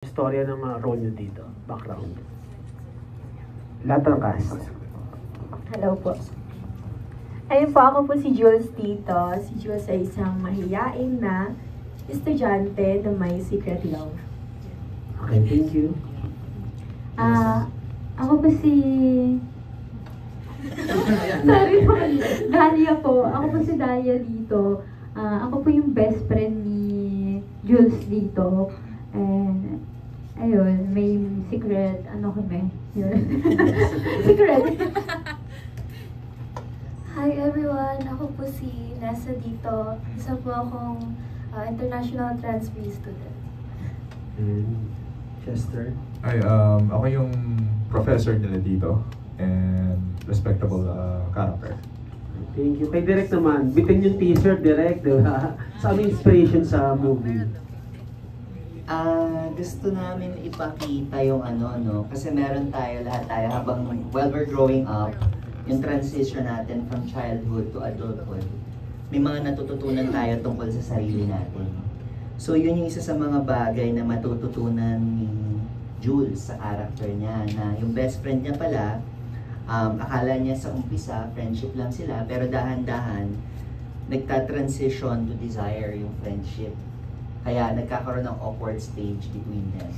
Istorya ng mga role nyo dito, background. Lahat ng cast. Hello po. Ayun po, ako po si Jules dito. Si Jules ay isang mahiyain na estudyante na may secret love. Okay, thank you. Ako po si... Sorry po. Dalia po. Ako po si Dalia dito. Ako po yung best friend ni Jules dito. And, ayun, may secret, ano kami? Secret. Hi everyone! Ako po si Nessa dito. Isa po akong international transfer student. Chester. Ay, ako yung professor nila dito and respectable character. Thank you. Kay Direk naman, bitin yung teaser, Direk, di ba? Sa aming inspiration sa movie. Gusto namin ipakita yung kasi meron tayo, lahat tayo, habang while we're growing up, yung transition natin from childhood to adulthood, may mga natututunan tayo tungkol sa sarili natin. So yun yung isa sa mga bagay na matututunan ni Jules sa character niya, na yung best friend niya pala, akala niya sa umpisa, friendship lang sila, pero dahan-dahan, nagta-transition to desire yung friendship. Kaya nagkakaroon ng awkward stage between them.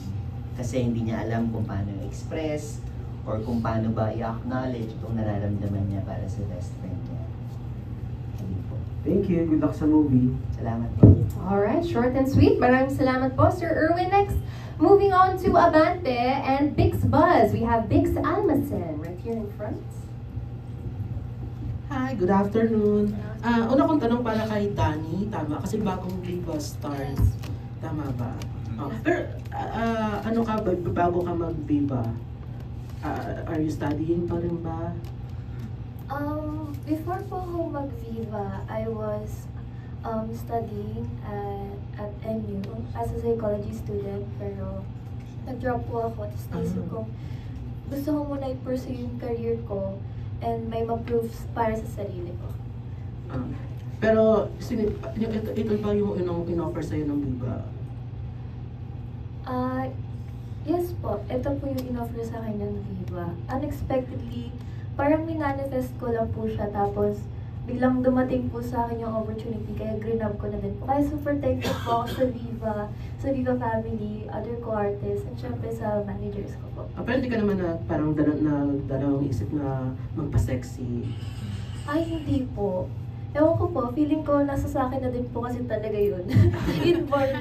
Kasi hindi niya alam kung paano i-express or kung paano ba i-acknowledge itong nararamdaman niya para sa best friend niya. Thank you. Good luck sa movie. Salamat po. Alright, short and sweet. Maraming salamat po, Sir Erwin. Next, moving on to Abante and Bix Buzz. We have Bix Almacen right here in front. Hi, good afternoon. Una kong tanong para kay Danny, tama? Kasi bagong Viva star. Tama ba? Pero ano ka, bago ka mag-Viva? Are you studying pa rin ba? Before po ako mag-Viva, I was studying at NU as a psychology student, pero nag-drop po ako. Tapos naisip ko, gusto ko muna i-pursue yung career ko and may ma-proofs para sa sarili ko. Pero ito ba yung in-offer sa'yo ng Viva? Yes po. Ito po yung in-offer sa akin ng Viva. Unexpectedly, parang minanifest ko lang po siya, tapos biglang dumating po sa akin yung opportunity, kaya grinab ko na din po. Kaya super thankful po ako sa Viva family, other co-artists, at syempre sa managers ko po. Pero hindi ka naman na parang dalawang isip na magpa-sexy? Ay, hindi po. Ewan ko po, feeling ko nasa sa akin na din po kasi talaga yun. Inborn.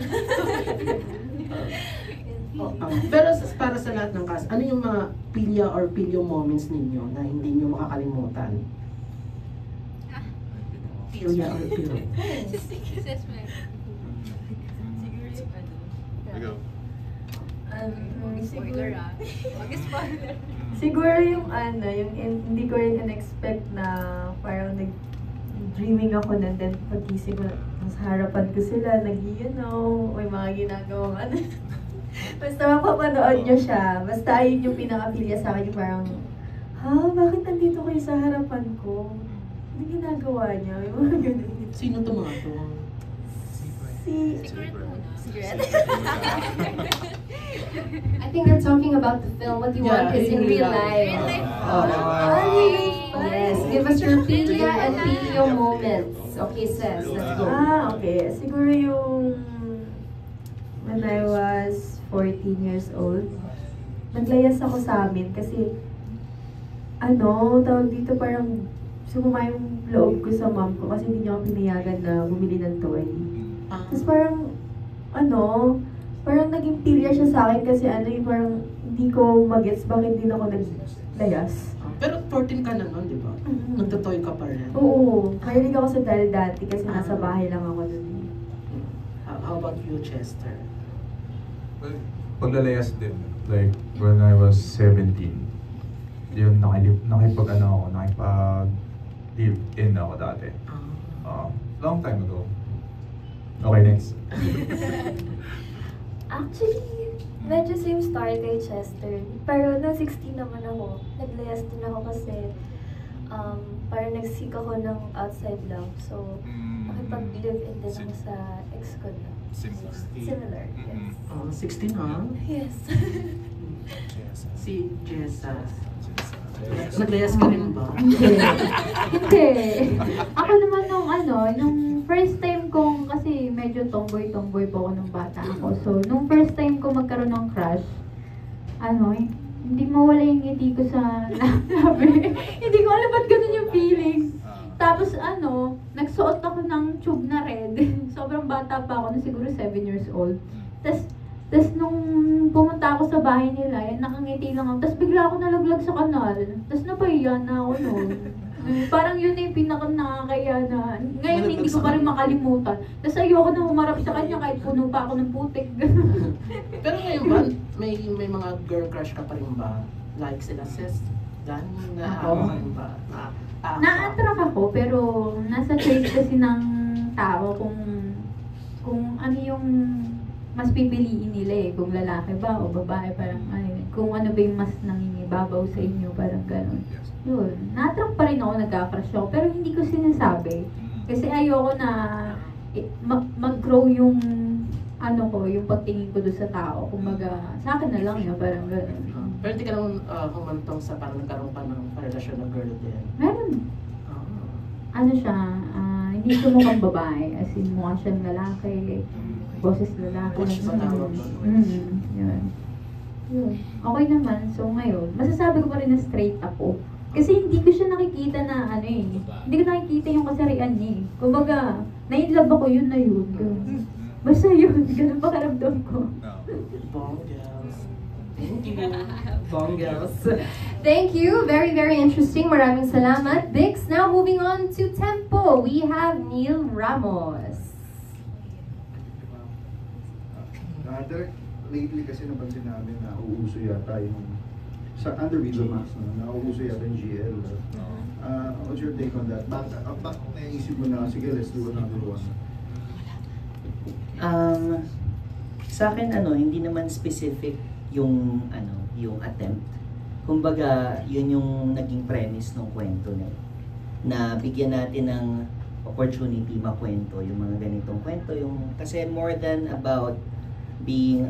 Pero para sa lahat ng cast, ano yung mga pilya or pilyo moments ninyo na hindi nyo makakalimutan? Pilya or pilyo? Siguro yung yung hindi ko rin in-expect na parang dreaming ako na then pag-isip ko, sa harapan ko sila, may mga ginagawa Basta mapapanood nyo siya. Basta ayun yung pinaka-pilya sa akin, yung parang, bakit nandito kayo sa harapan ko? Ano ginagawa niya? May mga ganun. Sino to mga to? Secret. I think they're talking about the film. What you want is in real life. Yes, give us your pilya and pilyo moments. Okay, sis, let's go. Okay. Siguro yung when I was 14 years old, naglayas ako sa amin kasi tawag dito, parang sumama yung loob ko sa mom ko kasi hindi niya ako pinayagan na bumili ng toy. Tapos parang naging pilya siya sa akin kasi parang hindi ko magets bakit din ako naglayas. Pero 14 ka na nun, di ba? Nagtotoy ka pa rin. Oo. Mahilig ako sa dahil dati kasi nasa bahay lang ako nun. How about you, Chester? Well, paglalayas din. Like, when I was 17, yun, nakipag-live-in ako dati. Long time ago. Okay, next. Actually, medyo same story kay Chester. Pero na 16 naman ako, naglayas din ako kasi parang nag-seek ako ng outside love. So, nakipag-live-in din ako sa ex ko na. Similar. Similar, Mm-mm. yes. 16 ha? Yes. Si Jessa. Naglayas ka rin ba? Hindi. Hindi. Ako naman nung first time kong, kasi medyo tomboy-tomboy po ako nung bata ako. So, nung first time ko magkaroon ng crush, hindi mawala yung ngiti ko sa labi. Hindi ko alam ba't ganun yung feeling. Tapos nagsuot ako ng tube na red. Sobrang bata pa ako, siguro 7 years old. Tapos nung pumunta ako sa bahay nila, nakangiti lang ako. Tapos bigla ako nalaglag sa kanal. Tapos napahiya na ako noon. Parang yun na yung pinaka-nakakaya na. Ngayon hindi ko pa rin makalimutan. Tapos ayoko na humarap sa kanya kahit puno pa ako ng putik. Pero ngayon ba, may mga girl crush ka pa rin ba? Like sila sis, Dani, Ako? ka rin ba? Na-attract ako, pero nasa choice kasi ng tao kung ano yung mas pipiliin nila kung lalaki ba o babae, parang kung ano ba yung mas nangingibabaw sa inyo, parang gano'n. Yun, na-attract pa rin ako, nagka-crush ako, pero hindi ko sinasabi. Kasi ayoko na mag-grow yung yung pagtingin ko doon sa tao. Kumbaga, sa akin na lang yun, parang gano'n. Pero hindi ka naman humantong sa parang nagkaroon pa ng relasyon ng girl din. Meron. Siya, hindi siya mukhang babae, as in mukha siyang lalaki, boses lalaki. Coach ba tawag doon? Yun. Okay naman. So ngayon, masasabi ko pa rin na straight ako. Kasi hindi ko siya nakikita na hindi ko nakikita yung kasarian niya. Kumbaga, na-inlove ako yun na yun. Basta yun, ganun pa karamdam ko. Bonggels. Thank you. Bonggels. Thank you. Very, very interesting. Maraming salamat. Bix, now moving on to Tempo. We have Neil Ramos. Direct, lately kasi napansin namin na uuso yata yung sa under Viva Max na nauuso yata yung GL. What's your take on that? Bakit naisip mo na, sige, let's do another one? Sa akin hindi naman specific yung yung attempt. Kumbaga, yun yung naging premise ng kwento na bigyan natin ng opportunity makwento yung mga ganitong kwento, kasi more than about being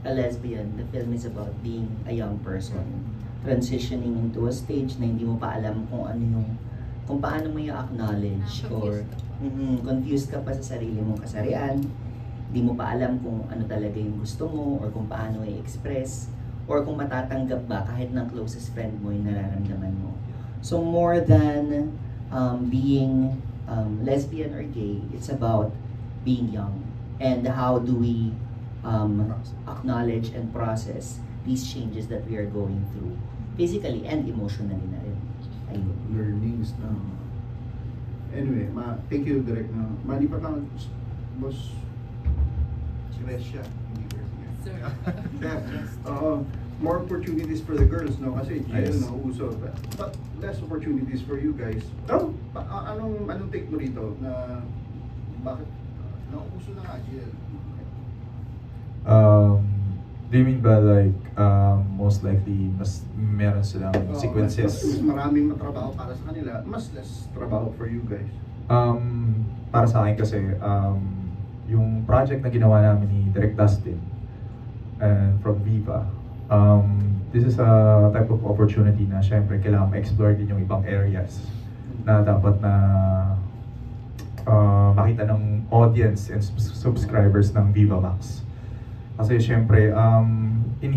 a lesbian, the film is about being a young person transitioning into a stage na hindi mo pa alam kung paano mo i-acknowledge or confused ka pa sa sarili mong kasarian, hindi mo pa alam kung ano talaga yung gusto mo or kung paano i-express or kung matatanggap ba kahit ng closest friend mo yung nararamdaman mo. So more than being lesbian or gay, it's about being young and how do we acknowledge and process these changes that we are going through physically and emotionally na rin. Ayun. Learnings na. Anyway, thank you, Direk. Malipat lang, boss. Siya, hindi more opportunities for the girls, no? Kasi GL na uso. But less opportunities for you guys. Anong take mo rito na bakit nauuso na nga GL? Do you mean ba like most likely mas meron silang sequences? Mas maraming matrabaho para sa kanila, mas less trabaho for you guys. Para sa akin kasi yung project na ginawa namin ni Direk Dustin and from Viva, this is a type of opportunity na syempre kailangan ma-explore din yung ibang areas na dapat na makita ng audience and subscribers ng Viva Max. Kasi syempre, in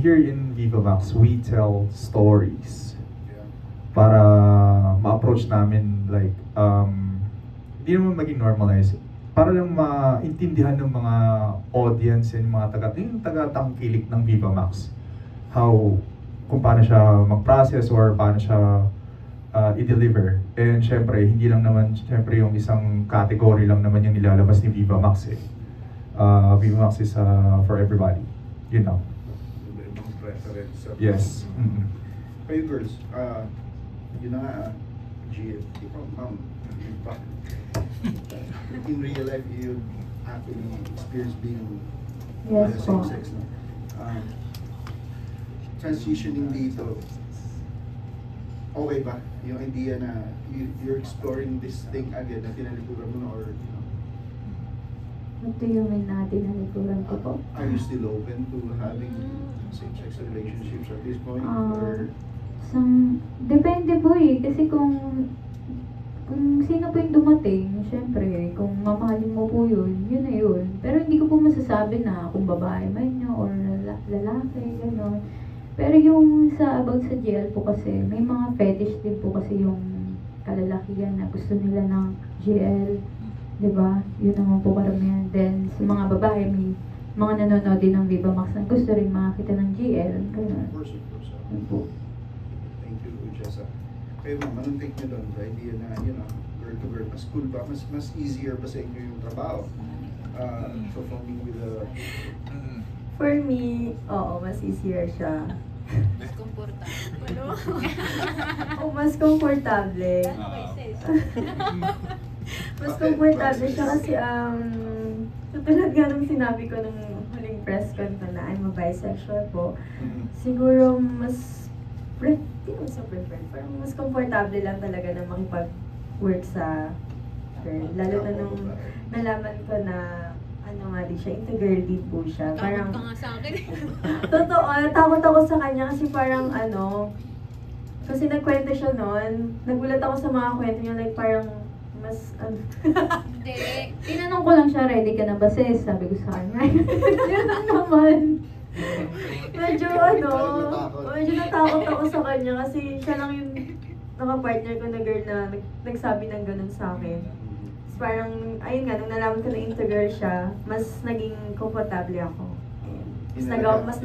Viva Max, we tell stories para ma-approach namin like, hindi naman maging normalized, para lang maintindihan ng mga audience and mga taga-tangkilik ng Viva Max kung paano siya mag-process or paano siya i-deliver. And syempre, hindi lang naman syempre yung isang category lang naman yung nilalabas ni Viva Max Viva Max is for everybody, you know. Yes. Kayo girls, yun na nga, GF, in real life, you actually experience being same sex, no? Transitioning dito, okay ba? Yung idea na you're exploring this thing again na tinalikuran mo na or, What do you mean na tinalikuran ko po? Are you still open to having same-sex relationships at this point? Or Depende po eh, kasi kung sino po yung dumating, syempre, kung mamahalin mo po yun, yun na yun. Pero hindi ko po masasabi na kung babae man nyo or lalaki, gano'n. Pero yung about sa GL po kasi, may mga fetish din po kasi yung kalalakihan na gusto nila ng GL. Diba? Yun naman po karamihan. Then, sa mga babae, may mga nanonood din ng Viva Max na gusto rin makakita ng GL. Gano'n. of course. Yun po. Thank you, Jessa. Kayo ma'am, anong take nyo doon sa idea na, girl to girl, mas cool ba? Mas easier ba sa inyo yung trabaho? Performing with a... For me, oo, mas easier siya. Mas komportable. O, mas komportable. Mas komportable siya kasi, tulad nga nung sinabi ko nung huling press con ko na I'm a bisexual po, siguro mas, hindi naman sa prefer, parang mas komportable lang talaga na makipag-work sa girl. Lalo na nung nalaman ko na, nga di siya, into girl lead po siya. Parang, ka nga sa akin. totoo, natakot ako sa kanya kasi parang kasi nagkwento siya noon, nagulat ako sa mga kwento niya, like parang, mas, Hindi. Tinanong ko lang siya, ready ka na ba sis? Sabi ko sa kanya. Yun lang naman. Medyo natakot ako sa kanya kasi siya lang yung naka-partner ko na girl na nagsabi ng ganun sa akin. So, parang, ayun nga, nung nalaman ko na into girl siya, mas naging komportable ako. Mas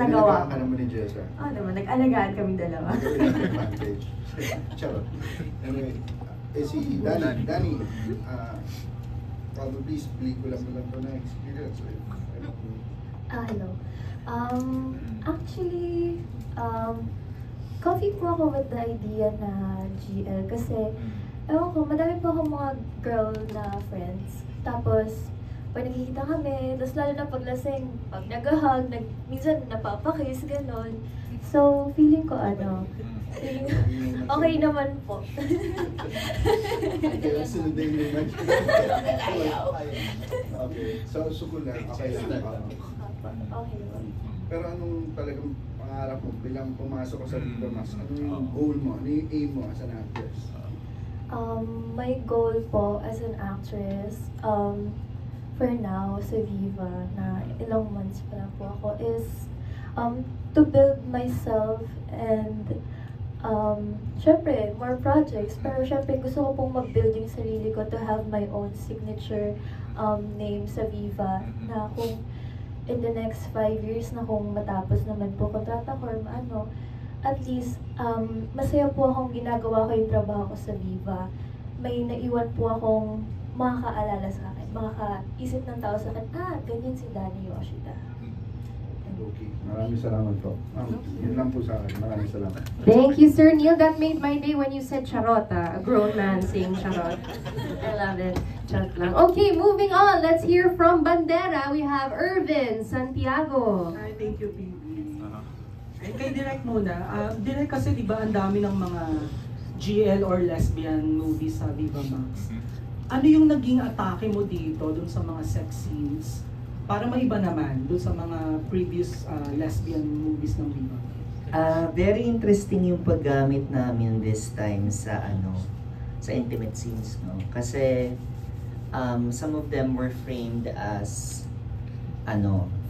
nagawa ka naman ni Jessa. Oo naman, nag-alagaan kami dalawa. Advantage. Charot. Anyway, si Danny, probably pelikula mo lang ito na experience. Hello. Actually, coffee po ako with the idea na GL kasi, ewan ko, madami po akong mga girl na friends. Tapos, pag nakikita kami, tapos lalo na paglasing, pag nag-hug, minsan napapakiss, gano'n. So, feeling ko okay naman po. Kaya sunodin mo naman. Okay. So, cool lang. Okay lang. Okay naman. Pero anong talagang pangarap mo bilang pumasok ka sa Viva Max? Ano yung goal mo? Ano yung aim mo as an actress? My goal po as an actress, for now, sa Viva, na ilang months pa lang po ako, is to build myself and syempre, more projects. Pero syempre, gusto ko pong mag-build yung sarili ko to have my own signature name sa Viva na kung in the next 5 years na kung matapos naman po kontrata ko or at least, masaya po akong ginagawa ko yung trabaho ko sa Viva. May naiwan po akong makakaalala sa akin, makakaisip ng tao sa akin, ganyan si Danny Yoshida. Okay. Maraming salamat po. Yun lang po sa akin. Maraming salamat. Thank you, Sir Neil. That made my day when you said charot. A grown man saying charot. I love it. Charot lang. Okay, moving on. Let's hear from Bandera. We have Irvin Santiago. Hi, thank you, PB. Kay Direk muna. Direk kasi di ba ang dami ng mga GL or lesbian movies sa Viva Max. Ano yung naging atake mo dito dun sa mga sex scenes? Para maiba naman dun sa mga previous lesbian movies ng Viva. Very interesting yung paggamit namin this time sa sa intimate scenes, no? Kasi some of them were framed as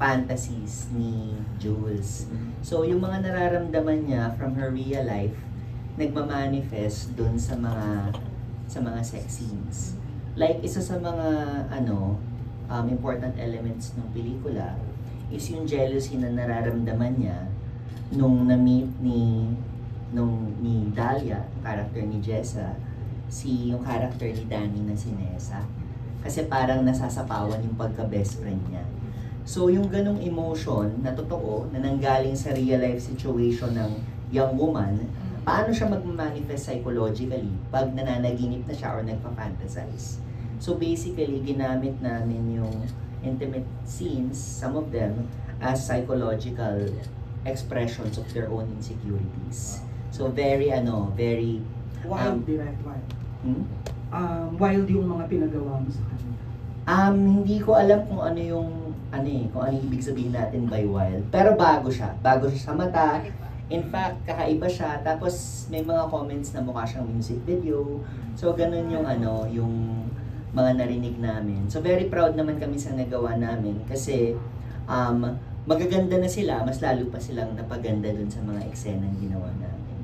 fantasies ni Jules. So yung mga nararamdaman niya from her real life nagma-manifest dun sa mga sex scenes. Like isa sa mga important elements ng pelikula is yung jealousy na nararamdaman niya nung na-meet ni Dahlia, character ni Jessa, yung character ni Danny na si Nessa. Kasi parang nasasapawan yung pagka-best friend niya. So yung ganong emotion na totoo, na nanggaling sa real life situation ng young woman, paano siya mag-manifest psychologically pag nananaginip na siya or nagpa-fantasize? So basically, ginamit namin yung intimate scenes, some of them, as psychological expressions of their own insecurities. So very very... Wild, Direk, wild. Wild yung mga pinagawa mo sa kanila. Hindi ko alam kung ano yung kung ano yung ibig sabihin natin by wild. Pero bago siya. Bago siya sa mata. In fact, kakaiba siya. Tapos may mga comments na mukha siyang music video. So ganun yung yung mga narinig namin. So very proud naman kami sa nagawa namin kasi magaganda na sila, mas lalo pa silang napaganda dun sa mga eksenang ginawa namin.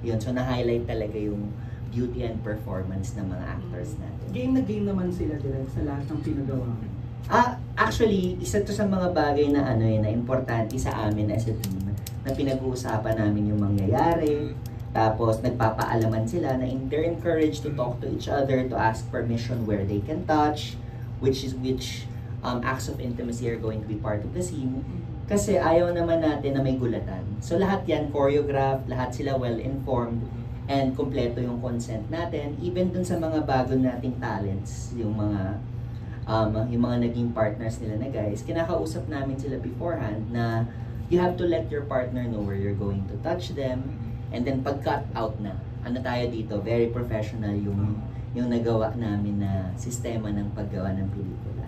Yun, so na-highlight talaga yung beauty and performance ng mga actors natin. Game na game naman sila direct sa lahat ng pinagawa. Actually, isa to sa mga bagay na na importante sa amin as a team, na pinag-uusapan namin yung mangyayari, tapos nagpapaalaman sila na they're encouraged to talk to each other, to ask permission where they can touch, which acts of intimacy are going to be part of the scene. Kasi ayaw naman natin na may gulatan. So lahat yan choreographed, lahat sila well-informed, and kompleto yung consent natin. Even dun sa mga bago nating talents, yung mga naging partners nila na guys, kinakausap namin sila beforehand na you have to let your partner know where you're going to touch them, and then pag-cut out na, tayo dito, very professional yung nagawa namin na sistema ng paggawa ng pelikula.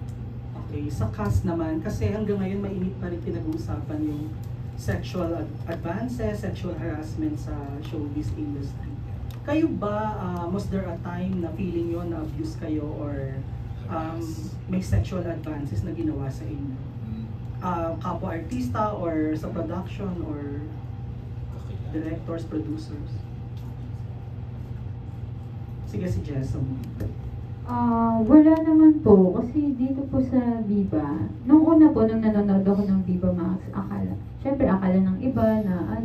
Okay, sa cast naman, kasi hanggang ngayon mainit pa rin pinag-uusapan yung sexual advances, sexual harassment sa showbiz industry. Kayo ba, was there a time na feeling yun na abuse kayo or may sexual advances na ginawa sa inyo? Kapwa artista or sa production or directors, producers? Sige, si Jessa. Wala naman po. Kasi dito po sa Viva, nung una po, nung nanonood ako ng Viva Max, syempre akala ng iba na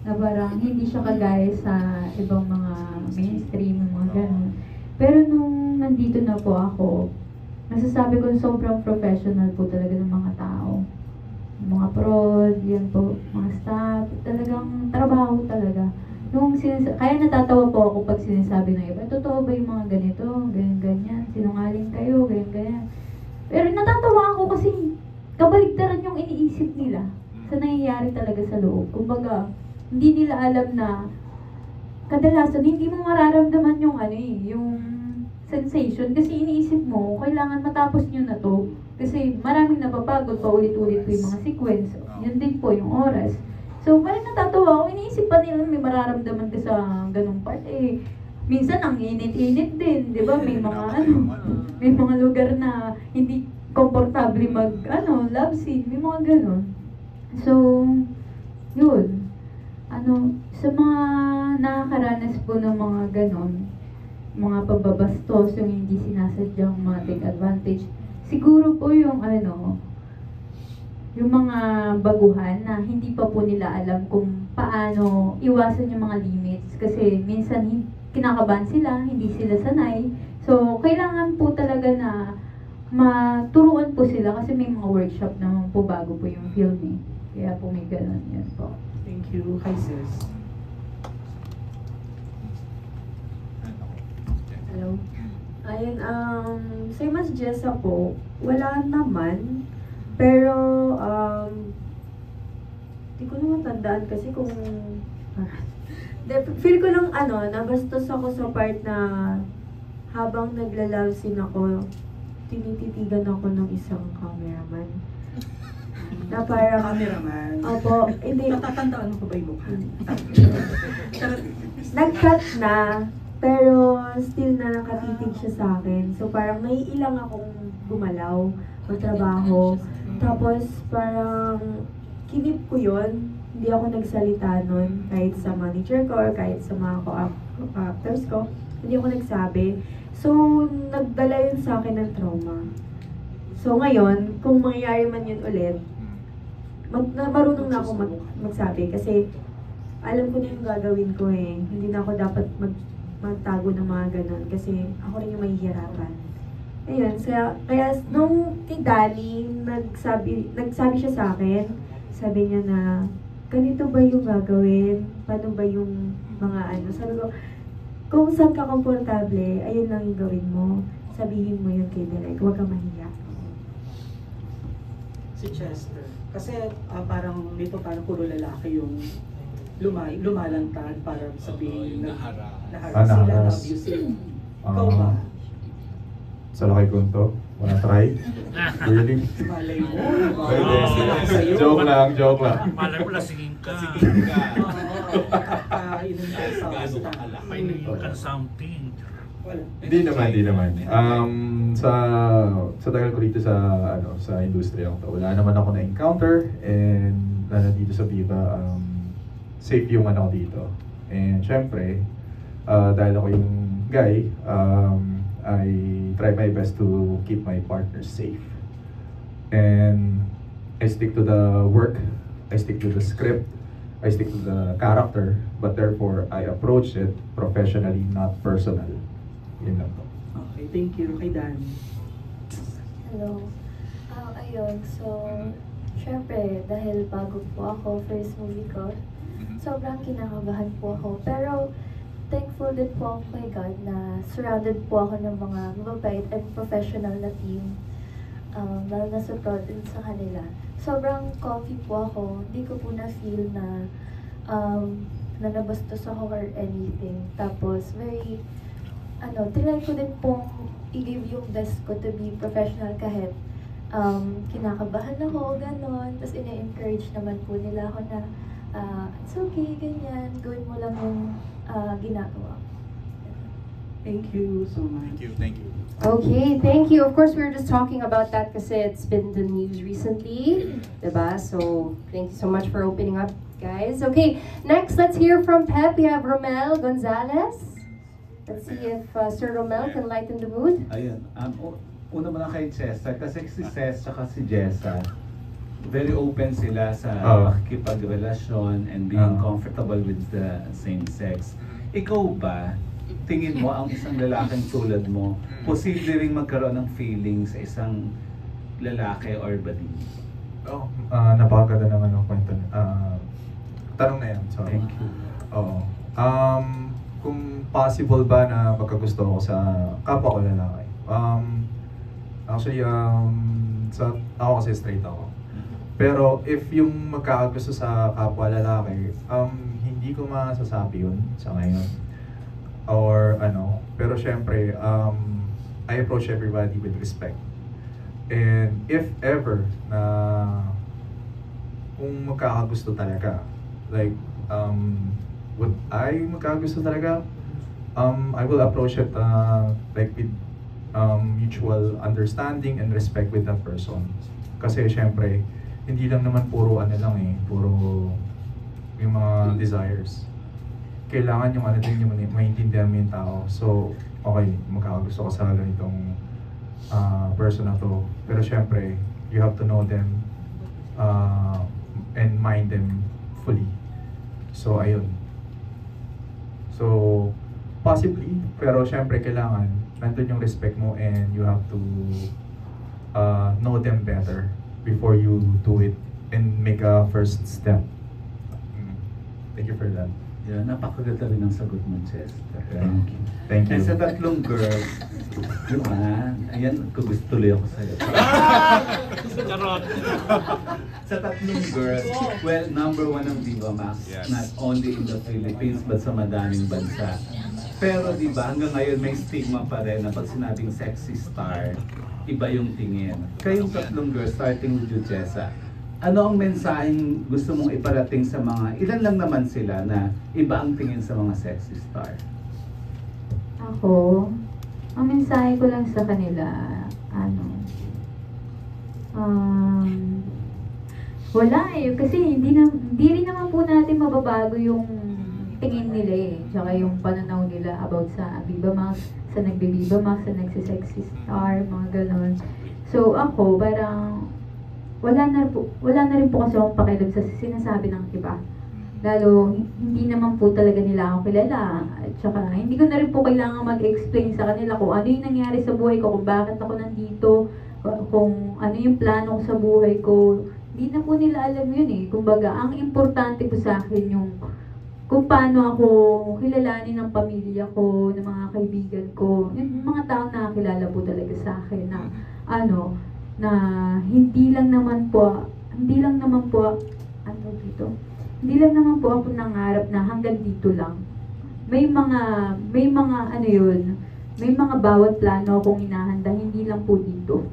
na parang hindi siya kagaya sa ibang mga mainstream, mga ganun. Pero nung nandito na po ako, masasabi ko sobrang professional po talaga ng mga tao. Mga prod, yun po, mga staff, talagang trabaho talaga. Kaya natatawa po ako pag sinasabi ng iba, totoo ba yung mga ganito, ganyan, sinungaling kayo, ganyan. Pero natatawa ako kasi kabaligtaran yung iniisip nila sa nangyayari talaga sa loob. Kumbaga, hindi nila alam na kadalasan hindi mo mararamdaman yung yung sensation kasi iniisip mo, kailangan matapos nyo na to. Kasi maraming napapagod pa ulit-ulit po yung mga sequence. Yun din po yung oras. So, parang natatawa ako, iniisip pa nila may mararamdaman ka sa ganung part. Minsan ang init-init din, di ba? May mga may mga lugar na hindi komportable love scene, may mga ganun. So, yun. Sa mga nakakaranas po ng mga ganun, mga pababastos, yung hindi sinasadyang mga take advantage, siguro po yung yung mga baguhan na hindi pa po nila alam kung paano iwasan yung mga limits. Kasi minsan kinakabahan sila, hindi sila sanay. So, kailangan po talaga na maturuan po sila kasi may mga workshop naman po bago po yung filming. Kaya po may ganun yan po. Thank you. Hi, sis. Hello. Ayun, same as Jessa po, wala naman. Pero, di ko naman tandaan kasi kung... feel ko lang, nabastos ako sa part na habang nagla-love scene ako, tinititigan ako ng isang cameraman. Na parang... Cameraman? Opo, hindi. Natatandaan mo ko ba yung mukha? Nag-cut na, pero still na nakatitig siya sa akin. So parang naiilang akong gumalaw, magtrabaho. Tapos parang kinip ko yun. Hindi ako nagsalita nun kahit sa manager ko or kahit sa mga co-actors ko. Hindi ako nagsabi. So nagdala yun sa akin ng trauma. So ngayon, kung mangyayari man yun ulit, marunong na ako magsabi kasi alam ko na yung gagawin ko eh. Hindi na ako dapat magtago ng mga ganun kasi ako rin yung mahihirapan. Ayun, kaya nung kay Danny, nagsabi siya sa akin, sabi niya na, ganito ba yung gagawin? Paano ba yung mga Sabi ko, kung saan ka komportable, ayun lang yung gawin mo. Sabihin mo yun kay Derek, huwag kang mahiya. Si Chester. Kasi parang dito parang puro lalaki yung lumalantad para sabihin na naharas sila, na-abuse sila. Ikaw ba? Sa laki ko to. Wanna try? Really? Malay mo. Pwede. Joke lang. Malay mo, lasingin ka. Kainan ka sa basta. May nangyin ka something. Hindi naman. Sa tagal ko dito sa industriya ko, wala naman ako na-encounter, and dito sa Viva, safe yung ako dito. And syempre, dahil ako yung guy, I try my best to keep my partners safe. And I stick to the work, I stick to the script, I stick to the character, but therefore I approach it professionally, not personal. Yun lang po. Okay, thank you. Kay Danny. Hello. Ayun, so, syempre, dahil bago po ako, first movie ko, sobrang kinakabahan po ako. Pero, thankful din po ako kay God na surrounded po ako ng mga mababait and professional na team. Lalo na support din sa kanila. Sobrang comfy po ako. Hindi ko po na-feel na nabastos ako or anything. Tapos, try ko din pong i-give yung best ko to be professional kahit kinakabahan ako, gano'n. Tapos ina-encourage naman po nila ako na it's okay, ganyan. Gawin mo lang yung ginagawa. Thank you so much. Thank you. Okay, thank you. Of course, we were just talking about that kasi it's been the news recently, diba? So, thank you so much for opening up, guys. Okay, next, let's hear from Pep. We have Romel Gonzalez. Let's see if Sir Romel can lighten the mood. Ayun, una muna kay Cesar, kasi si Cesar at si Jessa, very open sila sa pakikipagrelasyon and being comfortable with the same sex. Ikaw ba, tingin mo ang isang lalaking tulad mo, posible ring magkaroon ng feeling sa isang lalaki or bading? Napakaganda naman ang kwento. Tanong na yan, sorry. Thank you. Oo. Kung possible ba na magkagusto ako sa kapwa ko lalaki? Actually, ako kasi straight ako. Pero if yung magkakagusto sa kapwa lalaki, hindi ko masasabi yun sa ngayon. Or pero syempre, I approach everybody with respect. And if ever na kung magkakagusto talaga, like, would I magkagusto talaga? I will approach it like with mutual understanding and respect with that person. Kasi syempre, hindi lang naman puro puro yung mga desires. Kailangan yung din yung maintindihan mo yung tao. So, okay, magkakagusto ko sa ganitong person na to. Pero syempre, you have to know them and mind them fully. So, ayun. So, possibly, pero syempre kailangan nandun yung respect mo and you have to know them better before you do it and make a first step. Thank you for that. Yeah, napakaganda rin ang sagot mo, Chester. Thank you. Thank you. And sa tatlong girls, ayan, tuloy ako sa'yo. Sa tatlong girls, well, number 1 ang Viva Max, not only in the Philippines, but sa madaming bansa. Pero di ba hanggang ngayon may stigma pa rin na pag sinabing sexy star, iba yung tingin. Kayong tatlong girls, starting with you, Jessa, ano ang mensaheng gusto mong iparating sa mga, ilan lang naman sila na iba ang tingin sa mga sexy star? Ako, ang mensahe ko lang sa kanila, wala kasi hindi rin naman po natin mababago yung tingin nila tsaka yung pananaw nila about sa Viva Max, sa nagbe-Viva Max, sa nagsisexy star, mga ganon. So ako, parang wala na rin po kasi akong pakialam sa sinasabi ng iba. Lalo, hindi naman po talaga nila ako kilala. At saka, hindi ko na rin po kailangan mag-explain sa kanila kung ano yung nangyari sa buhay ko, kung bakit ako nandito, kung ano yung plano ko sa buhay ko. Hindi na po nila alam yun Kumbaga, ang importante po sa akin yung kung paano ako kilalanin ng pamilya ko, ng mga kaibigan ko, yung mga taong nakakilala po talaga sa akin na na hindi lang naman po ako nangarap na hanggang dito lang. May mga may mga bawat plano akong inahanda, hindi lang po dito.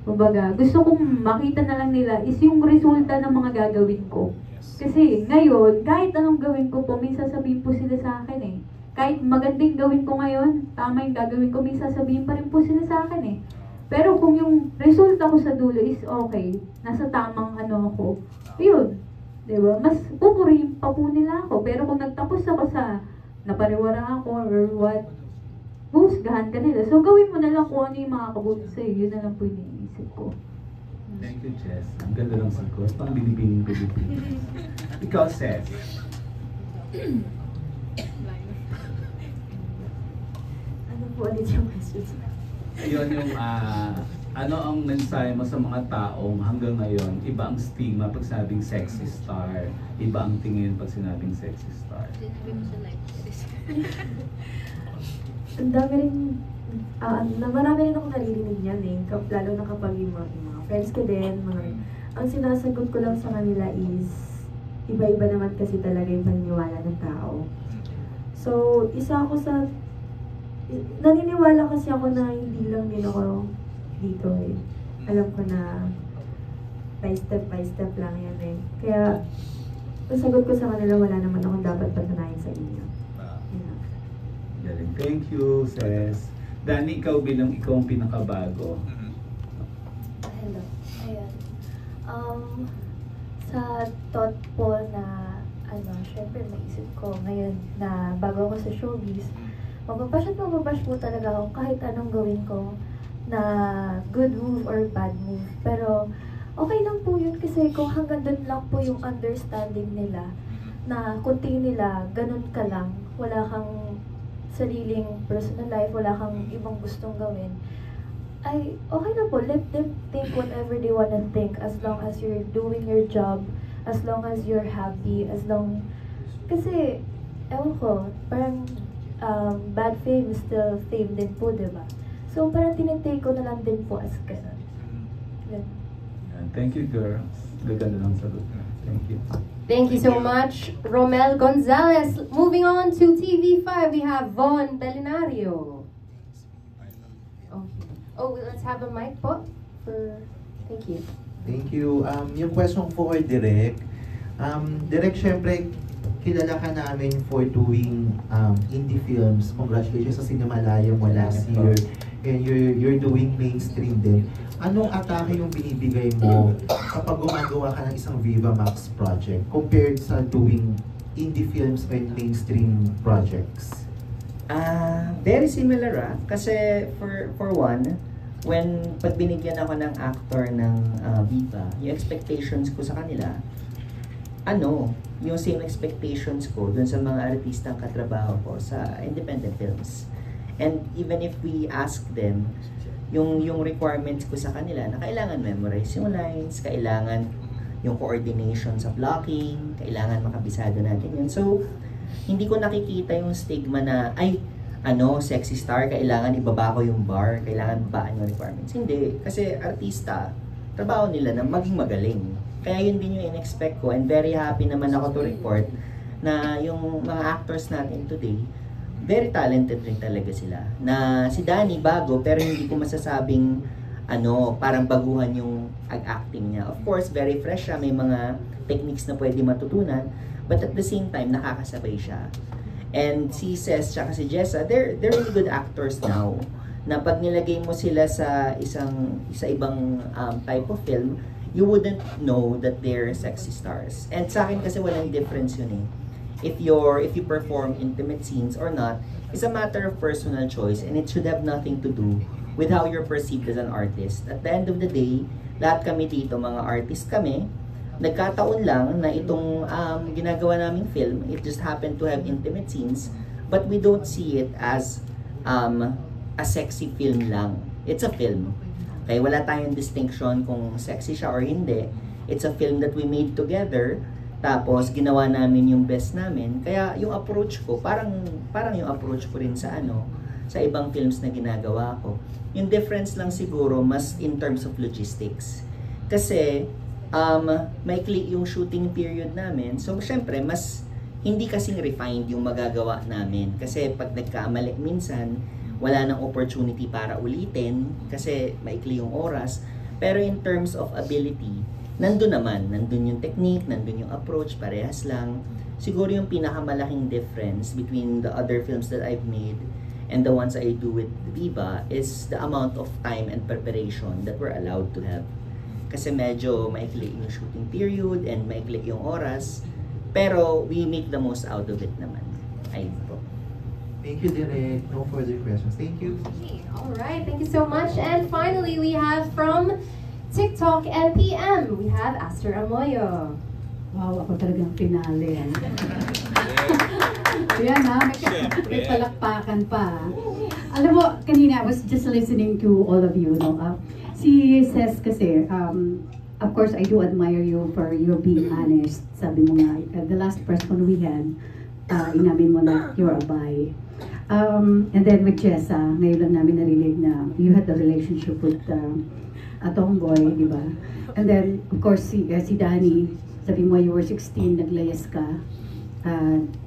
Kumbaga, gusto kong makita na lang nila is yung resulta ng mga gagawin ko. Kasi ngayon, kahit anong gawin ko po, may sasabihin po sila sa akin eh. Kahit magandang gawin ko ngayon, tama yung gagawin ko, may sasabihin pa rin po sila sa akin eh. Pero kung yung resulta ko sa dulo is okay, nasa tamang ano ako, yun. Diba? Mas pupurihin pa po nila ako. Pero kung nagtapos ako sa napariwara ako or what, husgahan ka nila. So gawin mo na lang kung ano yung makakabuti sa'yo. Yun na lang po yung iniisip ko. Thank you, Jess. Ang ganda ng sagot. Pang binibining Pilipino. Ikaw, Seth. Ano po ulit yung message? Yun yung, ano ang mensahe mo sa mga taong hanggang ngayon, iba ang stigma pag sinabing sexy star, iba ang tingin pag sinabing sexy star. Sinabi mo sa live series. Ang dami rin, marami rin akong naririnig niyan eh, lalo na kapag yung mga friends ko din, ang sinasagot ko lang sa kanila is, iba-iba naman kasi talaga yung paniniwala ng tao. So, isa ako sa, naniniwala kasi ako na hindi lang din ako dito eh. Alam ko na by step lang yan eh. Kaya, ang sagot ko sa kanila, wala naman akong dapat patunayan sa inyo. Galing. Thank you, Ses. Dani, ikaw bilang ikaw ang pinakabago. Hello. Ayan. Sa thought po na, syempre maisip ko ngayon na bago ako sa showbiz, magpapash po talaga ako kahit anong gawin ko na good move or bad move. Pero, okay lang po yun kasi kung hanggang doon lang po yung understanding nila na kung tingin nila, ganun ka lang, wala kang sariling personal life, wala kang ibang gustong gawin, ay okay na po, let them think whatever they wanna think as long as you're doing your job, as long as you're happy, as long, kasi, ewan ko, parang bad fame is still fame din po, diba? So parang tinitake ko na lang din po as ganun. Thank you, girls. Gaganda ng sagot. Thank you. Thank you so much, Romel Gonzalez. Moving on to TV5, we have Von Delinario. Okay. Oh, let's have a mic po for. Thank you. Thank you. Yung question for Direk. Direk, syempre, kilala ka namin for doing indie films. Congratulations sa Cinemalaya mo last year. And you're doing mainstream din. Anong atake yung binibigay mo kapag gumagawa ka ng isang Viva Max project compared sa doing indie films and mainstream projects? Very similar kasi for one, pag binigyan ako ng actor ng Viva, yung expectations ko sa kanila, yung same expectations ko dun sa mga artistang katrabaho ko sa independent films. And even if we ask them, yung requirements ko sa kanila na kailangan memorize yung lines, kailangan yung coordination sa blocking, kailangan makabisado natin yun. So, hindi ko nakikita yung stigma na, sexy star, kailangan ibaba ko yung bar, kailangan babaan yung requirements. Hindi, kasi artista, trabaho nila na maging magaling. Kaya yun din yung in-expect ko, and very happy naman ako to report na yung mga actors natin today, very talented rin talaga sila. Na si Danny bago, pero hindi ko masasabing parang baguhan yung acting niya. Of course, very fresh siya, may mga techniques na pwede matutunan, but at the same time, nakakasabay siya. And si Ces tsaka si Jessa, they're really good actors now. Na pag nilagay mo sila sa ibang type of film, you wouldn't know that they're sexy stars. And sa akin kasi walang difference yun eh. If you perform intimate scenes or not, is a matter of personal choice, and it should have nothing to do with how you're perceived as an artist. At the end of the day, lahat kami dito, mga artist kami, nagkataon lang na itong ginagawa naming film, it just happened to have intimate scenes, but we don't see it as a sexy film lang. It's a film. Okay, wala tayong distinction kung sexy siya or hindi. It's a film that we made together. Tapos, ginawa namin yung best namin. Kaya, yung approach ko, parang yung approach ko rin sa sa ibang films na ginagawa ko. Yung difference lang siguro, mas in terms of logistics. Kasi, maikli yung shooting period namin. So, syempre, mas hindi kasing refined yung magagawa namin. Kasi, pag nagkamali minsan, wala nang opportunity para ulitin kasi maikli yung oras. Pero in terms of ability, nandun yung technique, nandun yung approach, parehas lang. Siguro yung pinakamalaking difference between the other films that I've made and the ones I do with Viva is the amount of time and preparation that we're allowed to have. Kasi medyo maikli yung shooting period and maikli yung oras, pero we make the most out of it naman. Ayun po. Thank you, Direk. No further questions. Thank you. All right, thank you so much. And finally, we have from TikTok NPM, we have Aster Amoyo. Wow, ako talagang finale. Ayan ha, may palakpakan pa. Alam mo, kanina I was just listening to all of you. No? Si Ces kasi, of course I do admire you for your being honest. Sabi mo nga, the last press con we had, inamin mo na you're a bi. And then with Jessa, ngayon lang namin narinig na you had a relationship with a tomboy, di ba? And then, of course, si Danny, sabi mo you were 16, naglayas ka,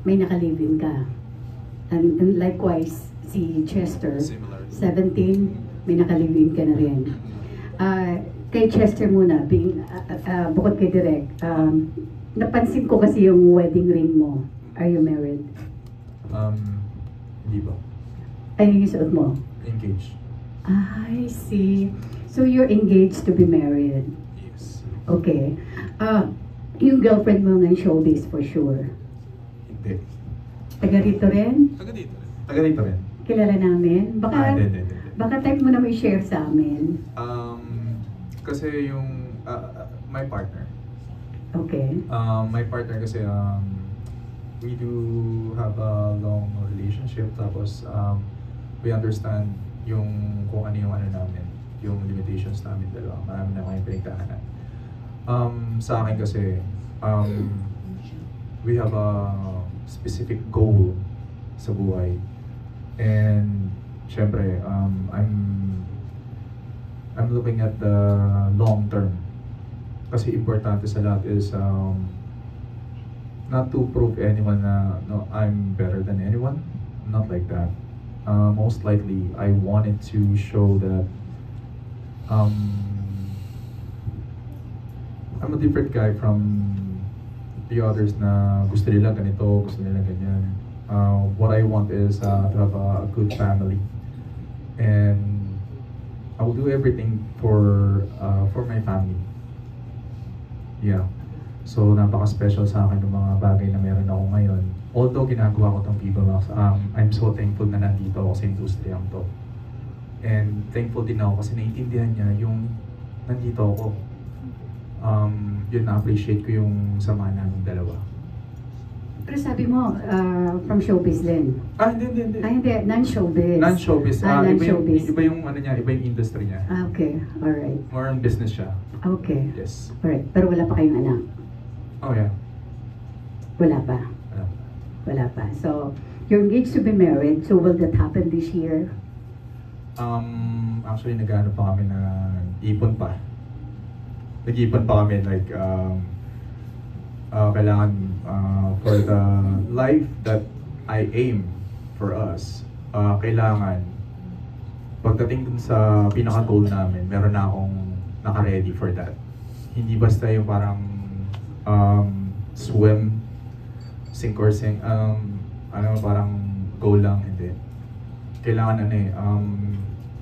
may naka-live-in ka. And likewise, si Chester, 17, may naka-live-in ka na rin. Kay Chester muna, bukod kay Direk, napansin ko kasi yung wedding ring mo. Are you married? Hindi ba? Ay, yung suot mo? Engaged. I see. So you're engaged to be married? Yes. Okay. Yung girlfriend mo ng showbiz for sure? Hindi. Taga rito rin? Taga rito rin. Kilala namin? Baka, Hindi. baka type mo na may share sa amin. Kasi yung my partner. Okay. My partner kasi we do have a long relationship, tapos we understand yung kung ano yung namin, yung limitations namin dalawa. Marami na kami pinagdaanan. Sa akin kasi we have a specific goal sa buhay, and syempre I'm looking at the long term kasi importante sa lahat is not to prove anyone na no, I'm better than anyone, not like that. Most likely I wanted to show that I'm a different guy from the others na gusto nila ganito, gusto nila ganyan. What I want is to have a good family, and I will do everything for my family. Yeah. So napaka-special sa akin ng mga bagay na meron ako ngayon. Although ginagawa ko tong Viva Max, I'm so thankful na nandito ako sa industriyang to. And thankful din ako kasi naiintindihan niya yung nandito ako. Yun, na-appreciate ko yung samahan namin dalawa. Pero sabi mo, from showbiz din? Hindi. Ay, hindi. Non-showbiz. Non-showbiz. Non-showbiz. Iba yung ano niya, iba yung industry niya. Okay. Alright. More on business siya. Okay. Yes. Alright. Pero wala pa kayong anak? Oh, yeah. Wala pa? Wala pa. So, you're engaged to be married. So, will that happen this year? Actually, nag-ano pa kami na ipon pa. Nag-ipon pa kami like kailangan for the life that I aim for us, kailangan pagdating dun sa pinaka-goal namin, meron na akong naka-ready for that. Hindi basta yung parang swim, sink or sink, parang goal lang, hindi. Kailangan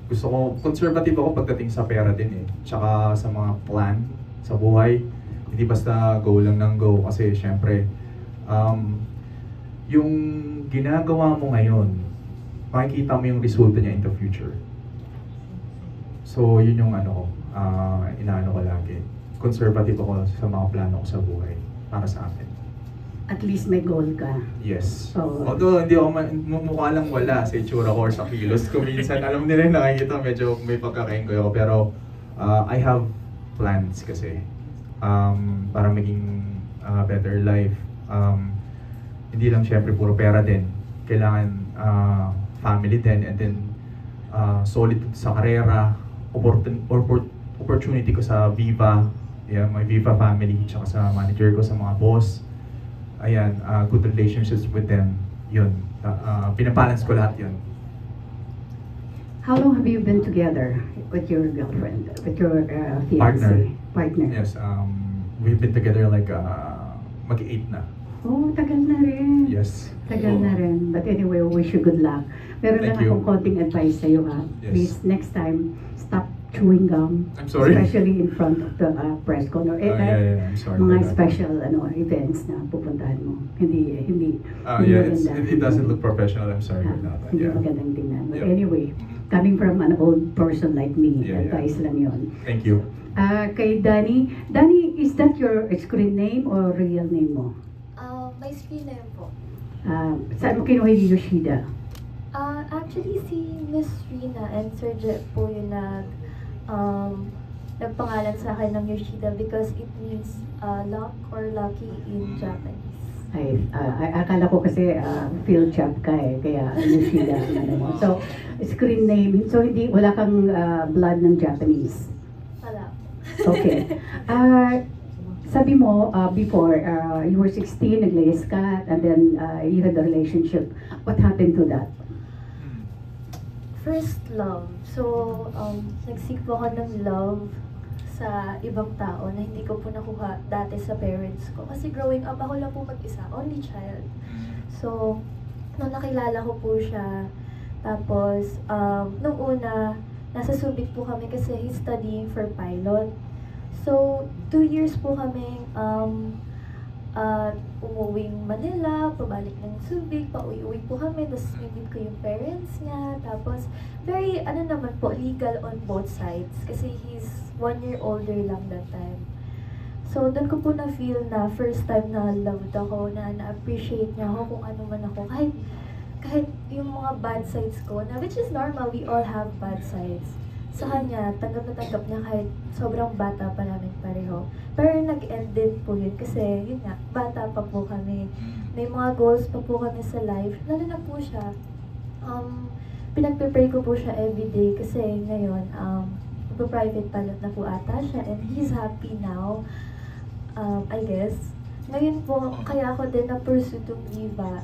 gusto ko, conservative ako pagdating sa pera din tsaka sa mga plan sa buhay. Hindi basta go lang ng go kasi syempre yung ginagawa mo ngayon, makikita mo yung resulta niya in the future. So yun yung inaano ko lagi. Conservative ako sa mga plano ko sa buhay para sa akin. At least may goal ka. Yes. So, although hindi ako mukha lang wala sa itsura ko or sa kilos ko. Minsan alam nila nakikita medyo may pagkakainggoy ako. Pero I have plans kasi para maging better life. Hindi lang syempre puro pera din. Kailangan family din, and then solid sa karera, opportunity ko sa Viva, my Viva family, tsaka sa manager ko, sa mga boss. Ayan, good relationships with them. Yun, pinabalance ko lahat yun. how long have you been together with your girlfriend, with your fiancé? Partner. Yes, we've been together like mag-8 na. Oh, tagal na rin. Yes. Tagal na rin. But anyway, we wish you good luck. Meron lang Thank you. akong konting advice sa'yo ha. Yes. Please, next time, stop chewing gum. I'm sorry? Especially in front of the press con or I'm sorry. mga for that. special events na pupuntahan mo. Hindi Yeah, maganda. it doesn't look professional. I'm sorry about that. Hindi Yeah. magandang tingnan. But Yeah. anyway, coming from an old person like me, Yeah, yeah. advice lang yon. Thank you. Kay Danny, is that your screen name or real name mo? My screen name po. Saan mo kinuha yung Yoshida? Actually, si Miss Rina and Sir Jeff po yung nagpangalan sa akin ng Yoshida because it means luck or lucky in Japanese. Ay, akala ko kasi field job ka kaya Yoshida. So, screen name. So, wala kang blood ng Japanese? Wala. Okay. Sabi mo, before, you were 16, naglayas ka, and then you had a relationship. What happened to that? First love. So, nag-seek po ako ng love sa ibang tao na hindi ko po nakuha dati sa parents ko. Kasi growing up, ako lang po mag-isa, only child. So, nung nakilala ko po siya, tapos, nung una, nasa Subic po kami kasi he's studying for pilot. So, 2 years po kami umuwing Manila, pabalik ng Subic, pauwi-uwi po kami, tapos meet ko yung parents niya, tapos very, naman po, legal on both sides, kasi he's 1 year older lang that time. So, doon ko po na-feel na first time na loved ako, na na-appreciate niya ako kung ano man ako, kahit yung mga bad sides ko, na which is normal, we all have bad sides. Sa kanya, tanggap na tanggap niya kahit sobrang bata pa namin pareho. Pero nag-end din po yun kasi, yun nga, bata pa po kami. May mga goals pa po kami sa life. Lalo na po siya, pinag-prepare ko po siya everyday kasi ngayon, private pilot na po ata siya and he's happy now, I guess. Ngayon po, kaya ako din na-pursue itong Viva.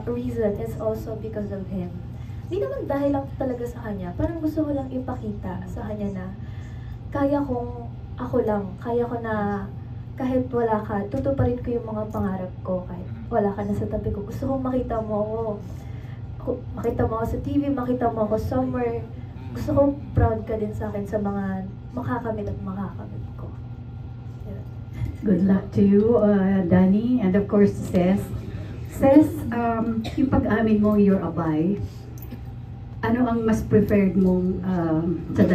Reason is also because of him. Di naman dahil lang talaga sa kanya, parang gusto ko lang ipakita sa kanya na kaya kong ako lang, kaya ko na kahit wala ka, tutuparin ko yung mga pangarap ko kahit wala ka na sa tabi ko. Gusto kong makita mo ako sa TV, makita mo ako somewhere. Gusto kong proud ka din sa akin sa mga makakamit at makakamit ko. Yeah. Good luck to you, Danny, and of course, Ces, yung pag-amin mo, you're a bi, ano ang mas preferred mong sa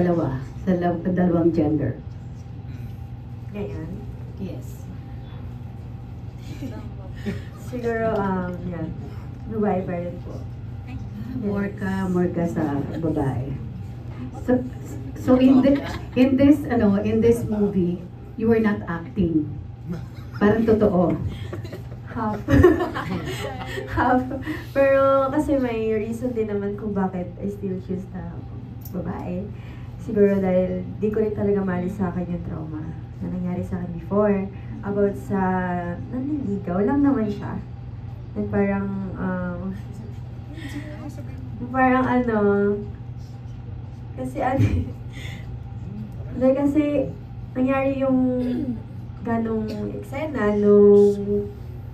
dalawang gender? Ngayon? Yes. Siguro, yan. Babae pa rin po. More ka sa babae. So in this movie, you were not acting. Parang totoo. Half. Half. Pero kasi may reason din naman kung bakit I still choose na babae. Siguro dahil di ko rin talaga maalis sa akin yung trauma na nangyari sa akin before. About sa nanliligaw lang naman siya. And kasi nangyari yung ganong eksena nung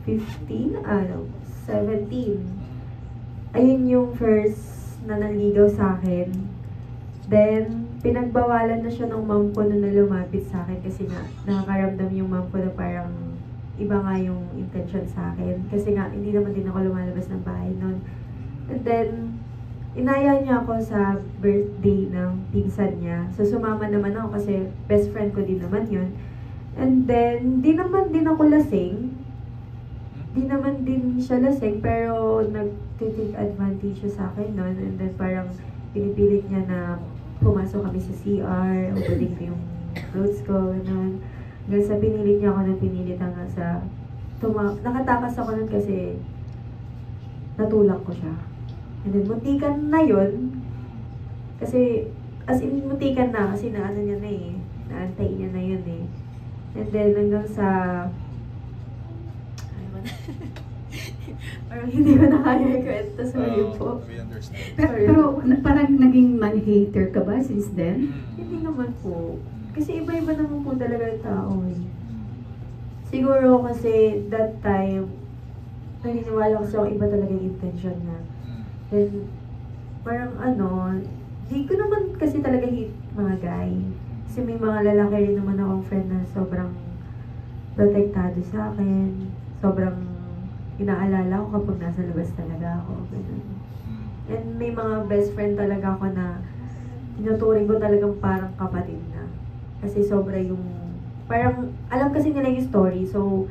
17. Ayun yung first na naligaw sa akin. Then, pinagbawalan na siya ng mom ko na lumapit sa akin kasi nga nakakaramdam yung mom ko na parang iba nga yung intention sa akin. Kasi nga, hindi naman din ako lumalabas ng bahay noon. And then, inaya niya ako sa birthday ng pinsan niya. So, sumama naman ako kasi best friend ko din naman yun. And then, di naman din ako lasing. Di naman din siya lasing, pero nag-take advantage siya sa akin noon. And then, parang pinipilit niya na pumasok kami sa CR, ubuling ko yung clothes ko, gano'n. Hanggang sa pinilit niya ako ng pinilit hanggang sa nakatakas ako nun kasi natulak ko siya. And then, muntikan na yun. Kasi, as in, muntikan na kasi naano niya na eh. Naantay niya na yun eh. And then, hanggang sa Parang hindi ko na kaya ikwento. Sorry po. Pero parang naging man-hater ka ba since then? Hindi naman po. Kasi iba-iba naman po talaga yung tao eh. Siguro kasi that time, naniniwala ko sa iba talaga yung intention niya. Then, parang di ko naman kasi talaga hate mga guy. Kasi may mga lalaki rin naman akong friend na sobrang protektado sa akin. Sobrang inaalala ko kapag nasa labas talaga ako. Ganun. And may mga best friend talaga ako na tinuturing ko talagang parang kapatid na. Kasi sobra yung, parang alam kasi nila yung story, so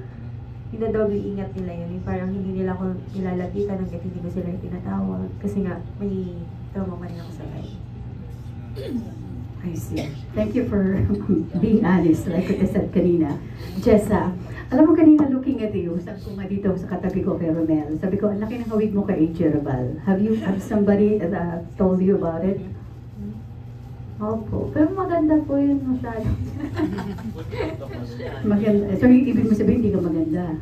pinadouble ingat nila yun. Yung parang hindi nila ako nilalapitan hanggang hindi ko sila tinatawag. Kasi nga, may trauma man ako sa life. I see. Thank you for being honest, like what I said kanina. Jessa, alam mo kanina looking at you, sabi ko nga dito sa katabi ko kay Romel, sabi ko, ang laki ng hawig mo kay AJ Rabal. Have somebody told you about it? Opo. Pero maganda po yun masyado. Maganda. So, ibig mo sabihin, hindi ka maganda?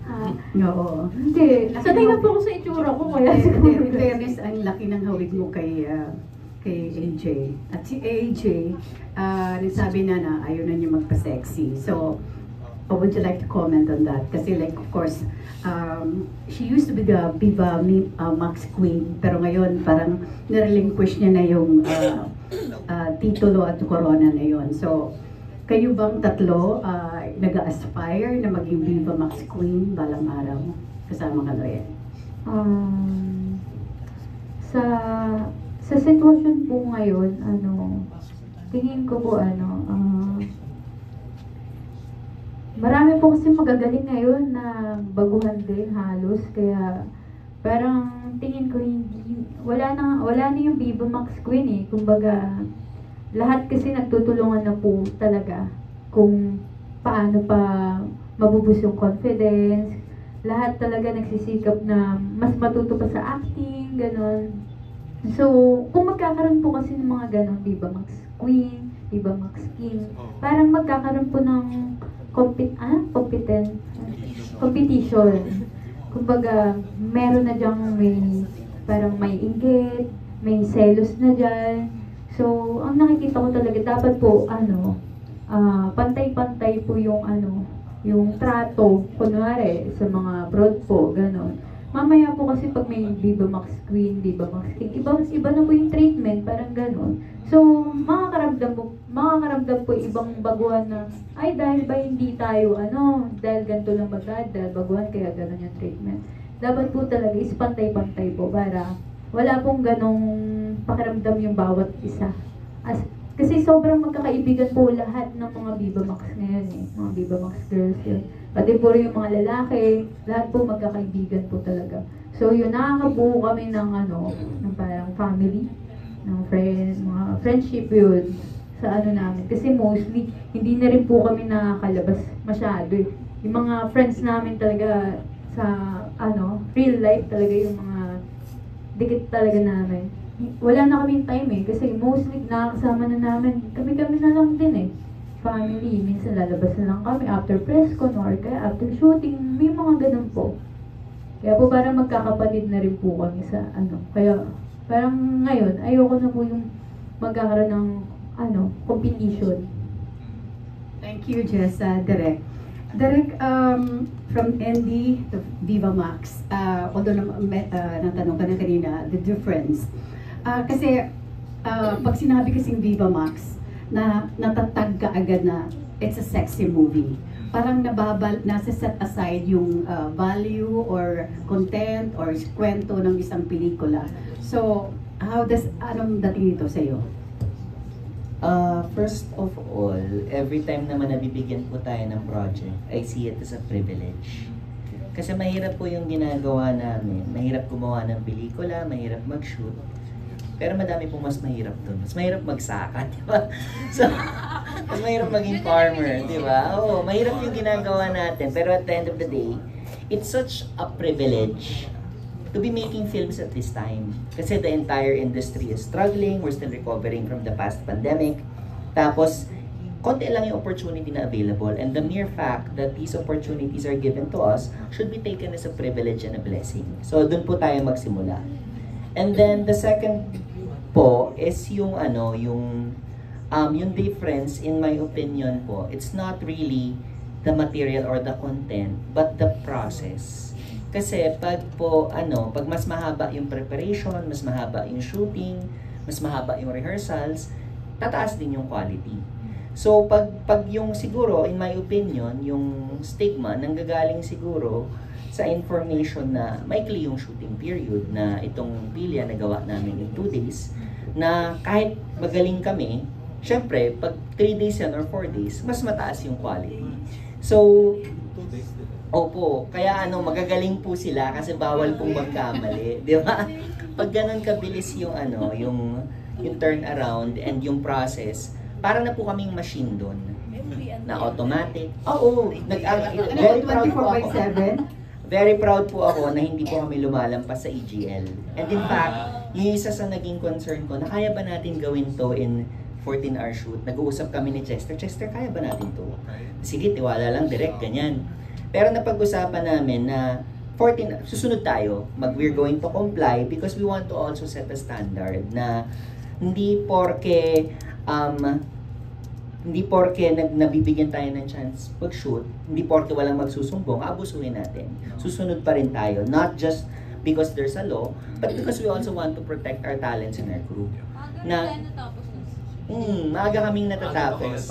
Oo. Hindi. Sanay na po ako sa itsura ko, kaya siguro. In fairness, ang laki ng hawig mo kay AJ. At si AJ, nagsabi na ayaw na niya magpa-sexy. So, would you like to comment on that? Kasi like, of course, she used to be the Viva Max Queen, pero ngayon parang nirelinquish niya na yung titulo at corona na yun. So, kayo bang tatlo nag-aspire na maging Viva Max Queen balang araw kasama ka Loyen? Sa sitwasyon po ngayon, tingin ko po marami po kasi magagaling ngayon na baguhan din halos, kaya parang tingin ko wala na yung Viva Max Queen eh. Kumbaga, lahat kasi nagtutulungan na po talaga kung paano pa mabubus yung confidence. Lahat talaga nagsisikap na mas matuto pa sa acting, ganon. So, kung magkakaroon po kasi ng mga ganon, Viva Max Queen, Viva Max King, parang magkakaroon po ng competition. Kumbaga, meron na dyang parang may inggit, may selos na dyan. So, ang nakikita ko talaga, dapat po, pantay-pantay po yung yung trato, kunwari, sa mga broad po, gano'n. Mamaya po kasi pag may Viva Max Queen, Viva Max King, iba na po yung treatment, parang gano'n. So, makakaramdam po ibang baguhan na, ay dahil ba hindi tayo, dahil ganito lang dahil baguhan, kaya gano'n yung treatment. Dapat po talaga is pantay-pantay po para wala pong ganong pakiramdam yung bawat isa. Kasi sobrang magkakaibigan po lahat ng mga Viva Max ngayon eh, mga Viva Max girls yun. Pati po rin yung mga lalaki, lahat po magkakaibigan po talaga. So yun, nakakabuo kami ng ng parang family, ng friends, mga friendship yun sa namin. Kasi mostly, hindi na rin po kami nakakalabas masyado eh. Yung mga friends namin talaga sa real life talaga yung mga dikit talaga namin. Wala na kaming time eh, kasi mostly nakakasama na namin, kami na lang din eh. Family, minsan lalabas na lang kami after press con or kaya after shooting, may mga ganun po. Kaya po parang magkakapatid na rin po kami sa kaya parang ngayon, ayoko na po yung magkakaroon ng competition. Thank you, Jessa. Derek, from ND to Viva Max, although natanong ka na kanina, the difference. Kasi pag sinabi kasing Viva Max, na natatag ka agad na it's a sexy movie. Parang nasa set aside yung value or content or kwento ng isang pelikula. So, anong dating ito sa'yo? First of all, every time naman nabibigyan po tayo ng project, I see it as a privilege. Kasi mahirap po yung ginagawa namin. Mahirap gumawa ng pelikula, mahirap mag-shoot. Pero madami pong mas mahirap doon. Mas mahirap magsaka, di ba? So, mas mahirap maging farmer, di ba? Oo, mahirap yung ginagawa natin. Pero at the end of the day, it's such a privilege to be making films at this time. Kasi the entire industry is struggling. We're still recovering from the past pandemic. Tapos, konti lang yung opportunity na available, and the mere fact that these opportunities are given to us should be taken as a privilege and a blessing. So dun po tayo magsimula. And then the second po is yung yung difference, in my opinion po, it's not really the material or the content, but the process. Kasi pag mas mahaba yung preparation, mas mahaba yung shooting, mas mahaba yung rehearsals, tataas din yung quality. So pag yung siguro, in my opinion, yung stigma nanggagaling siguro sa information na maikli yung shooting period, na itong Pilya nagawa namin in 2 days, na kahit magaling kami, syempre pag 3 days yan or 4 days, mas mataas yung quality. So, opo, kaya magagaling po sila kasi bawal pong magkamali, di ba? Pag ganun kabilis yung yung turnaround and yung process, parang na po kaming machine doon na automatic. Oo, very proud po ako. Very proud po ako na hindi po kami lumalampas sa EGL. And in fact, yung isa sa naging concern ko, na kaya ba natin gawin to in 14-hour shoot? Nag-uusap kami ni Chester, kaya ba natin to? Sige, tiwala lang, direct, ganyan. Pero napag-usapan namin na susunod tayo, we're going to comply because we want to also set a standard na hindi porke nabibigyan tayo ng chance mag-shoot, hindi porke walang magsusumbong, abusuhin natin. Susunod pa rin tayo, not just because there's a law, but because we also want to protect our talents in our crew. Maaga kaming natatapos.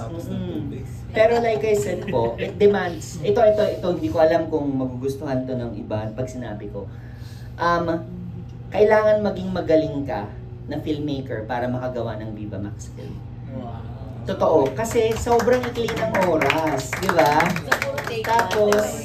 Pero like I said po, it demands, ito, hindi ko alam kung magugustuhan to ng iba pag sinabi ko. Kailangan maging magaling ka na filmmaker para makagawa ng Viva Max film. Totoo, kasi sobrang ikli ng oras, di ba? Tapos,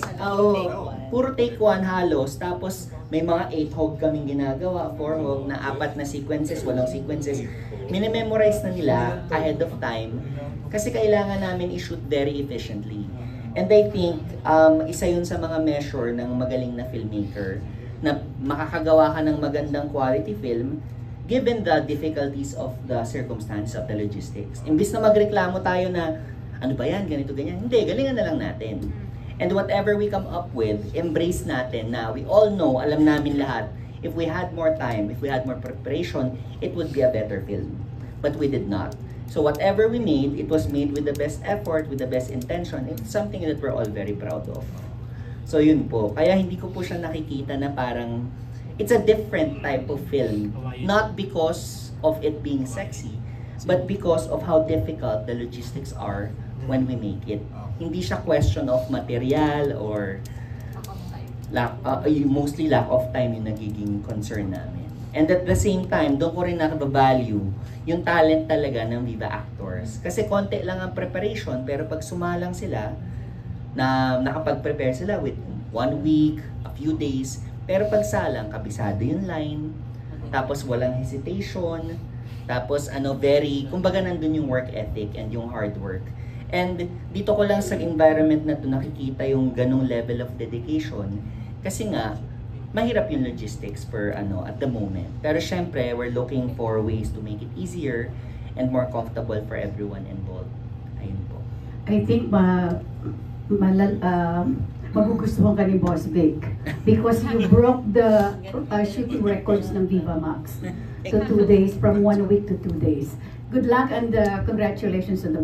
puro take 1 halos, tapos may mga 8 hog kaming ginagawa, 4 hog na 4 na sequences, walang sequences. Minememorize na nila ahead of time kasi kailangan namin i-shoot very efficiently. And I think, isa yun sa mga measure ng magaling na filmmaker na makakagawa ka ng magandang quality film given the difficulties of the circumstances of the logistics. Imbis na magreklamo tayo na, ano ba yan, ganito, ganyan. Hindi, galingan na lang natin. And whatever we come up with, embrace natin na we all know, alam namin lahat, if we had more time, if we had more preparation, it would be a better film. But we did not. So whatever we made, it was made with the best effort, with the best intention. It's something that we're all very proud of. So yun po. Kaya hindi ko po siya nakikita na parang, it's a different type of film. Not because of it being sexy, but because of how difficult the logistics are when we make it. Hindi siya question of material or mostly lack of time yung nagiging concern namin. And at the same time, doon ko rin nakabavalue yung talent talaga ng Viva actors. Kasi konti lang ang preparation, pero pag sumalang sila, na nakapag-prepare sila with 1 week, a few days, pero pag salang, kabisado yung line, tapos walang hesitation, tapos kumbaga nandun yung work ethic and yung hard work. And dito ko lang sa environment na to nakikita yung ganong level of dedication kasi nga mahirap yung logistics at the moment. Pero syempre, we're looking for ways to make it easier and more comfortable for everyone involved. Ayun po. I think magugustuhan ka ni Boss Vic because you broke the shooting records ng Viva Max. So 2 days, from 1 week to 2 days. Good luck and congratulations on the